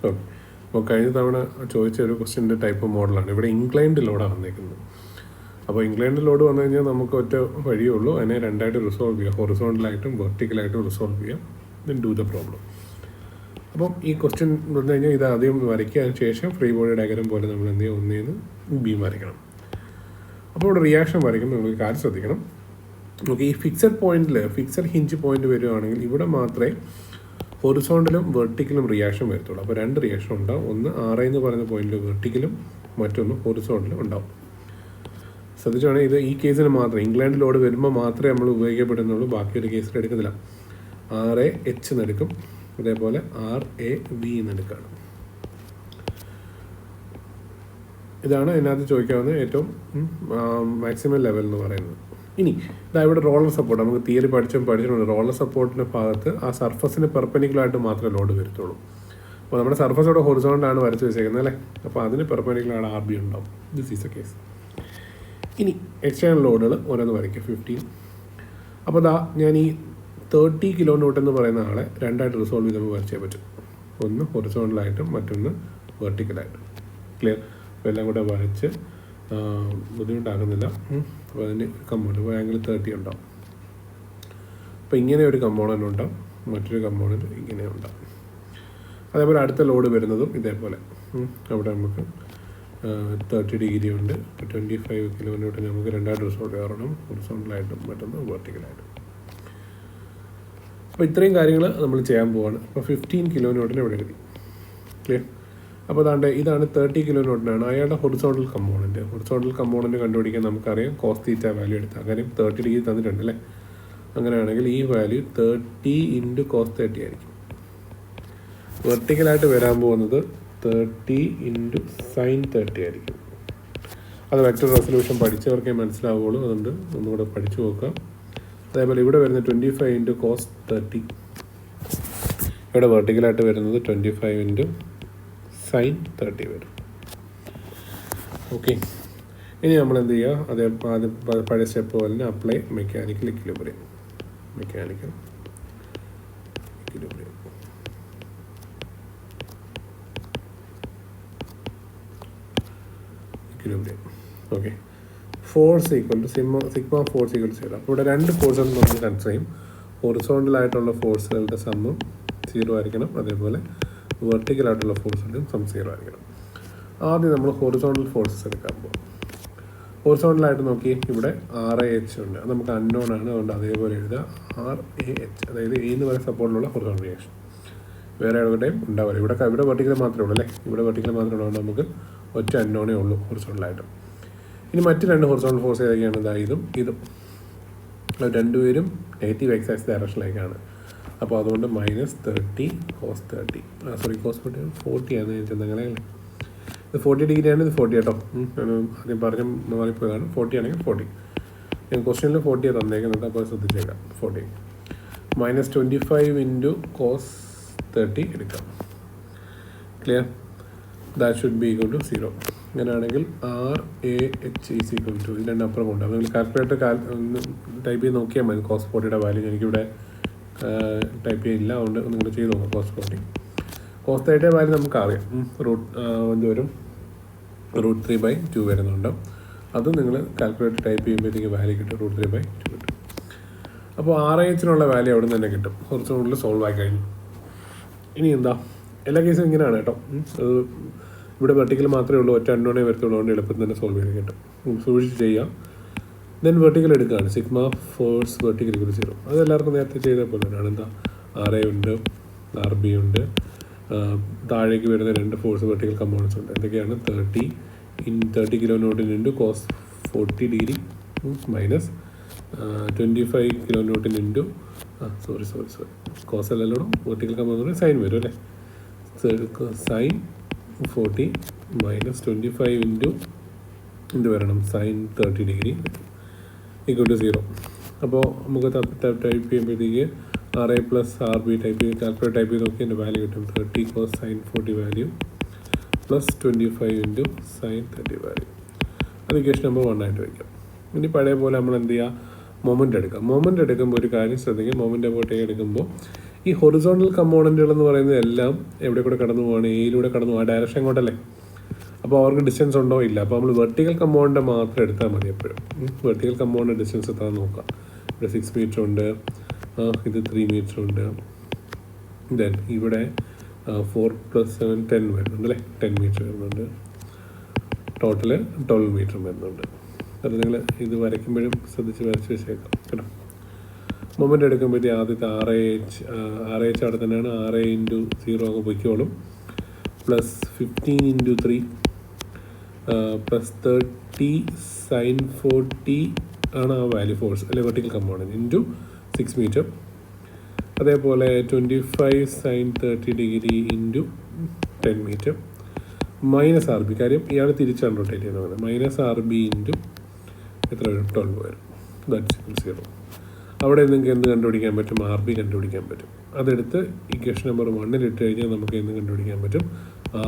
Okay. അപ്പോൾ കഴിഞ്ഞ തവണ ചോദിച്ച ഒരു ക്വസ്റ്റ്യൻ്റെ ടൈപ്പ് മോഡലാണ്. ഇവിടെ ഇൻക്ലൈൻഡ് ലോഡാണ് വന്നേക്കുന്നത്. അപ്പോൾ ഇൻക്ലൈൻഡ് ലോഡ് വന്നു കഴിഞ്ഞാൽ നമുക്ക് ഒറ്റ വഴിയേ ഉള്ളൂ, അതിനെ രണ്ടായിട്ട് റിസോൾവ് ചെയ്യാം. ഹൊറിസോണ്ടലായിട്ടും വെർട്ടിക്കലായിട്ടും റിസോൾവ് ചെയ്യാം. Then do the problem. അപ്പം ഈ ക്വസ്റ്റ്യൻ വന്നു കഴിഞ്ഞാൽ ഇത് ആദ്യം വരയ്ക്കാൻ ശേഷം ഫ്രീ ബോഡി ഡയഗ്രം പോലെ നമ്മൾ എന്ത് ചെയ്യുക, ഒന്നേന്ന് ബീം വരയ്ക്കണം. അപ്പോൾ ഇവിടെ റിയാക്ഷൻ വരയ്ക്കുമ്പോൾ നമ്മൾ കാര്യം ശ്രദ്ധിക്കണം. നമുക്ക് ഈ ഫിക്സഡ് പോയിന്റിൽ ഫിക്സഡ് ഹിഞ്ച് പോയിന്റ് വരികയാണെങ്കിൽ ഇവിടെ മാത്രമേ ഹൊറിസോണ്ടലും വെർട്ടിക്കലും റിയാക്ഷൻ വരത്തുള്ളൂ. അപ്പോൾ രണ്ട് റിയാക്ഷൻ ഉണ്ടാവും. ഒന്ന് RI എന്ന് പറയുന്ന പോയിന്റിൽ വെർട്ടിക്കലും മറ്റൊന്ന് ഹൊറിസോണ്ടലും ഉണ്ടാവും. ശ്രദ്ധിച്ചാണെങ്കിൽ ഇത് ഈ കേസിന് മാത്രം ഇംഗ്ലണ്ട് ലോഡ് വരുമ്പോൾ മാത്രമേ നമ്മൾ ഉപയോഗിക്കപ്പെടുന്നുള്ളൂ. ബാക്കിയൊരു കേസിൽ എടുക്കുന്നില്ല. RAH എന്നെടുക്കും, അതേപോലെ RAV എന്നെടുക്കുകയാണ്. ഇതാണ് ഇതിനകത്ത് ചോദിക്കാവുന്ന ഏറ്റവും മാക്സിമം ലെവൽ എന്ന് പറയുന്നത്. ഇനി ഇതാ ഇവിടെ റോളർ സപ്പോർട്ട് നമുക്ക് തിയറി പഠിച്ചിട്ടുണ്ട്. റോളർ സപ്പോർട്ടിൻ്റെ ഭാഗത്ത് ആ സർഫസിന് പെർപെൻഡിക്കുലറായിട്ട് മാത്രമേ ലോഡ് വരത്തുള്ളൂ. അപ്പോൾ നമ്മുടെ സർഫസ് ഇവിടെ ഹൊറിസോണ്ടലാണ് വരച്ച് വെച്ചേക്കുന്നത് അല്ലേ. അപ്പോൾ അതിന് പെർപെൻഡിക്കുലറാണ് RB ഉണ്ടാവും. This is A case. ഇനി എക്സ്റ്റേണൽ ലോഡുകൾ ഓരോന്ന് വരയ്ക്കുക. 15. അപ്പോൾ ദാ ഞാൻ ഈ 30 കിലോ ന്യൂട്ടൺ എന്ന് പറയുന്ന ആളെ രണ്ടായിട്ട് റിസോൾവ് ചെയ്ത് നമുക്ക് വരച്ചേ പറ്റും. ഒന്ന് ഹൊറിസോണ്ടലായിട്ടും മറ്റൊന്ന് വെർട്ടിക്കലായിട്ടും. ക്ലിയർ? അപ്പോൾ എല്ലാം കൂടെ വരച്ച് ബുദ്ധിമുട്ടാകുന്നില്ല. അപ്പോൾ അതിന് കമ്പോണൻറ്റ് ഇപ്പോൾ ആംഗിൾ 30 ഉണ്ടാവും. അപ്പോൾ ഇങ്ങനെ ഒരു കമ്പോണൻറ്റ് ഉണ്ടാവും, മറ്റൊരു കമ്പോണൻറ്റ് ഇങ്ങനെ ഉണ്ടാവും. അതേപോലെ അടുത്ത ലോഡ് വരുന്നതും ഇതേപോലെ അവിടെ നമുക്ക് 30 ഡിഗ്രി ഉണ്ട്. 25 കിലോ ന്യൂട്ടൺ നമുക്ക് രണ്ടായിട്ട് റിസോൾവ് ചെയ്യാറുണ്ട്, ഹൊറിസോണ്ടലായിട്ടും മറ്റൊന്ന് വെർട്ടിക്കലായിട്ടും. അപ്പോൾ ഇത്രയും കാര്യങ്ങൾ നമ്മൾ ചെയ്യാൻ പോവാണ്. അപ്പോൾ 15 കിലോ ന്യൂട്ടൺ ഇവിടെ എഴുതി. ക്ലിയർ? അപ്പോൾ ഇതാണ് 30 കിലോ ന്യൂട്ടനാണ് അയാളുടെ ഹൊറിസോണ്ടൽ കമ്പോണൻറ്റ്. ഹൊറിസോണ്ടൽ കമ്പോണൻറ്റ് കണ്ടുപിടിക്കാൻ നമുക്കറിയാം കോസ് തീറ്റ വാല്യൂ എടുത്താൽ. കാര്യം 30 ഡിഗ്രി തന്നിട്ടുണ്ട് അല്ലേ. അങ്ങനെയാണെങ്കിൽ ഈ വാല്യൂ 30 ഇൻറ്റു കോസ് 30 ആയിരിക്കും. വെർട്ടിക്കലായിട്ട് വരാൻ പോകുന്നത് 30 ഇൻറ്റു സൈൻ 30 ആയിരിക്കും. അത് വെക്റ്റർ റെസൊല്യൂഷൻ പഠിച്ചവർക്കേ മനസ്സിലാവുകയുള്ളൂ. അതുകൊണ്ട് ഒന്നുകൂടെ പഠിച്ചു നോക്കാം. അതേപോലെ ഇവിടെ വരുന്നത് 25 ഇൻറ്റു കോസ് 30. ഇവിടെ വെർട്ടിക്കലായിട്ട് വരുന്നത് 25 ഇൻറ്റു സൈൻ 30 വരും. ഓക്കെ. ഇനി നമ്മൾ എന്ത് ചെയ്യുക, അതേ ആദ്യം പഴയ സ്റ്റെപ്പ് പോലെ തന്നെ apply mechanical equilibrium. Okay. Force equal to sigma force equal to 0. അപ്പോൾ ഇവിടെ രണ്ട് ഫോഴ്സുകൾ നമ്മൾ കൺസിഡർ ചെയ്യും. ഹൊറിസോണ്ടലായിട്ടുള്ള ഫോഴ്സുകളുടെ സമ്മും 0 ആയിരിക്കണം, അതേപോലെ വെർട്ടിക്കലായിട്ടുള്ള ഫോഴ്സിൻ്റെയും സം 0 ആയിരിക്കണം. ആദ്യം നമ്മൾ ഹൊറിസോണ്ടൽ ഫോഴ്സസ് എടുക്കാൻ പോകും. ഹൊറിസോണ്ടലായിട്ട് നോക്കി ഇവിടെ RAH ഉണ്ട്, അത് നമുക്ക് അൺനോൺ ആണ്. അതുകൊണ്ട് അതേപോലെ എഴുതുക RAH, അതായത് A എന്ന് പറയുന്ന സപ്പോർട്ടിലുള്ള ഹൊറിസോണ്ടൽ റിയാക്ഷൻ. വേറെ എവിടെയും ഉണ്ടാവില്ല. ഇവിടെ വെർട്ടിക്കൽ മാത്രമേ ഉള്ളൂ അല്ലേ. ഇവിടെ വെർട്ടിക്കൽ മാത്രമേ ഉള്ളതുകൊണ്ട് നമുക്ക് ഒറ്റ അൺനോണേ ഉള്ളൂ ഹൊറിസോണ്ടലായിട്ട്. ഇനി മറ്റ് രണ്ട് ഹൊറിസോണ്ടൽ ഫോഴ്സ് ഏതൊക്കെയാണ്? ഇതും രണ്ടുപേരും നെഗറ്റീവ് എക്സ് ആക്സിസ് ഡയറക്ഷനിലേക്കാണ്. അപ്പോൾ അതുകൊണ്ട് -30 കോസ് 30 കോസ് 40 ആണ് ചെന്നങ്ങളെ. ഇത് 40 ഡിഗ്രിയാണ്, ഇത് 40 കേട്ടോ. ആദ്യം പറഞ്ഞ മാറിപ്പോയതാണ്. 40 ആണെങ്കിൽ 40. ഞാൻ ക്വസ്റ്റ്യനിൽ 40 തന്നേക്കുന്നത്, അപ്പോൾ ശ്രദ്ധിച്ചേക്കാം. 40 -25 ഇൻറ്റു കോസ് 30 എടുക്കാം. Clear? That should be equal to 0. അങ്ങനെയാണെങ്കിൽ RAH ഈസ് ഈക്വൽ ടു ഇത് രണ്ടപ്പുറം കൊണ്ട് നിങ്ങൾ കാൽക്കുലേറ്റർ ടൈപ്പ് ചെയ്ത് നോക്കിയാൽ മതി. കോസ് 40യുടെ വാല്യൂ എനിക്കിവിടെ ടൈപ്പ് ചെയ്യില്ല, അതുകൊണ്ട് നിങ്ങൾ ചെയ്ത് നോക്കാം. കോസ് 40 കോസ് 30യുടെ വാല്യൂ നമുക്കറിയാം. എന്ത് വരും? √3/2 വരുന്നുണ്ട്. അത് നിങ്ങൾ കാൽക്കുലേറ്റർ ടൈപ്പ് ചെയ്യുമ്പോഴത്തേക്ക് വാല്യൂ കിട്ടും. √3/2 കിട്ടും. അപ്പോൾ RAHനുള്ള വാല്യൂ അവിടെ നിന്ന് തന്നെ കിട്ടും. കുറച്ചുകൂടി സോൾവ് ആയി കഴിഞ്ഞു. ഇനി എന്താ, എല്ലാ കേസും ഇങ്ങനെയാണ് കേട്ടോ. ഇവിടെ വെർട്ടിക്കൽ മാത്രമേ ഉള്ളൂ, ഒറ്റ അൺനോണേ വരത്തുള്ളൂ. അതുകൊണ്ട് എളുപ്പത്തിൽ തന്നെ സോൾവ് ചെയ്ത് കിട്ടും. സൂക്ഷിച്ച് ചെയ്യാം. ദെൻ വെർട്ടിക്കൽ എടുക്കുകയാണ്. Sigma force vertical equal 0. അത് എല്ലാവർക്കും നേരത്തെ ചെയ്ത പോലെ തന്നെയാണ്. എന്താ, RA ഉണ്ട്, RB ഉണ്ട്. താഴേക്ക് വരുന്ന രണ്ട് ഫോഴ്സ് വെർട്ടിക്കൽ കമ്പോണൻസ് ഉണ്ട്. എന്തൊക്കെയാണ്? 30 kilo newton into cos 40 degree minus 25 kilo newton into sorry cos അല്ലല്ലോ, വെർട്ടിക്കൽ കമ്പോണൻസ് സൈൻ വരും അല്ലേ. സൈൻ 40 മൈനസ് 25 ഇൻറ്റു എന്ത് വരണം? Sine 30 degree equal to 0. അപ്പോൾ നമുക്ക് ടൈപ്പ് ചെയ്യുമ്പോഴത്തേക്ക് RA പ്ലസ് RB ടൈപ്പ് ചെയ്ത് കാൽക്കുലേറ്റ് ടൈപ്പ് ചെയ്ത് നോക്കി എൻ്റെ വാല്യൂ കിട്ടും. 30 cos sine 40 value plus 25 into sine 30 value. അത് ഇക്വേഷൻ നമ്പർ 1 ആയിട്ട് വയ്ക്കാം. ഇനി പഴയ പോലെ നമ്മൾ എന്ത് ചെയ്യുക? മൊമെൻ്റ് എടുക്കാം. മൊമെൻ്റ് എടുക്കുമ്പോൾ ഒരു കാര്യം ശ്രദ്ധിക്കുക. മൊമെൻ്റ് അങ്ങോട്ടേക്ക് എടുക്കുമ്പോൾ ഈ ഹൊറിസോണ്ടൽ കമ്പോണൻറ്റുകൾ എന്ന് പറയുന്നത് എല്ലാം എവിടെ കൂടെ കടന്നു പോവാണ്, എയിലൂടെ കടന്നു പോകും. ആ ഡയറക്ഷൻ എങ്ങോട്ടല്ലേ? അപ്പോൾ അവർക്ക് ഡിസ്റ്റൻസ് ഉണ്ടോ? ഇല്ല. അപ്പോൾ നമ്മൾ വെർട്ടിക്കൽ കമ്പോണൻ്റ് മാത്രം എടുത്താൽ മതി എപ്പോഴും. വെർട്ടിക്കൽ കമ്പോണൻ്റ് ഡിസ്റ്റൻസ് എത്താൻ നോക്കാം. ഇവിടെ 6 മീറ്റർ ഉണ്ട്, ഇത് 3 മീറ്റർ ഉണ്ട്. ദെൻ ഇവിടെ 4 + 7 10 വരുന്നുണ്ട് അല്ലേ? 10 മീറ്റർ വരുന്നുണ്ട്. ടോട്ടല് 12 മീറ്റർ വരുന്നുണ്ട്. അത് നിങ്ങൾ ഇത് വരയ്ക്കുമ്പോഴും ശ്രദ്ധിച്ച് വരച്ച് വെച്ചേക്കാം കേട്ടോ. മൊമെൻ്റ് എടുക്കുമ്പോഴത്തേ ആദ്യത്തെ RH അവിടെ തന്നെയാണ്. 6 × 0 അങ്ങ് പൊയ്ക്കോളും. +15 × 3 +30 sin 40 ആണ് ആ വാല്യൂ ഫോഴ്സ് അല്ലെ വെർട്ടിക്കൽ കമ്പോണൻറ്റ് ഇൻറ്റു 6 മീറ്റർ. അതേപോലെ 25 sin 30 degree into 10 metre -RB. കാര്യം ഇയാൾ തിരിച്ചാണ് റൊട്ടേറ്റ് ചെയ്യുന്നത്. -RB ഇൻറ്റു എത്ര വരും? 12 വരും. ദാറ്റ്സ് 0. അവിടെ നിങ്ങൾക്ക് എന്ത് കണ്ടുപിടിക്കാൻ പറ്റും? RB കണ്ടുപിടിക്കാൻ പറ്റും. അതെടുത്ത് ഇക്വേഷൻ നമ്പർ 1 ഇട്ട് കഴിഞ്ഞാൽ നമുക്ക് എന്ത് കണ്ടുപിടിക്കാൻ പറ്റും?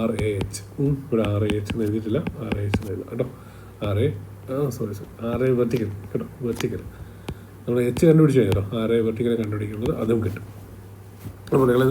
RAH. ഇവിടെ RAH എന്ന് എഴുതിയിട്ടില്ല, RAH എന്ന് എഴുതാം കേട്ടോ. RA വെർട്ടിക്കൽ കേട്ടോ, വെർട്ടിക്കൽ. നമ്മൾ H കണ്ടുപിടിച്ച് കഴിഞ്ഞാലോ RA വെർട്ടിക്കൽ കണ്ടുപിടിക്കുന്നത് അതും കിട്ടും. അപ്പോൾ നിങ്ങൾ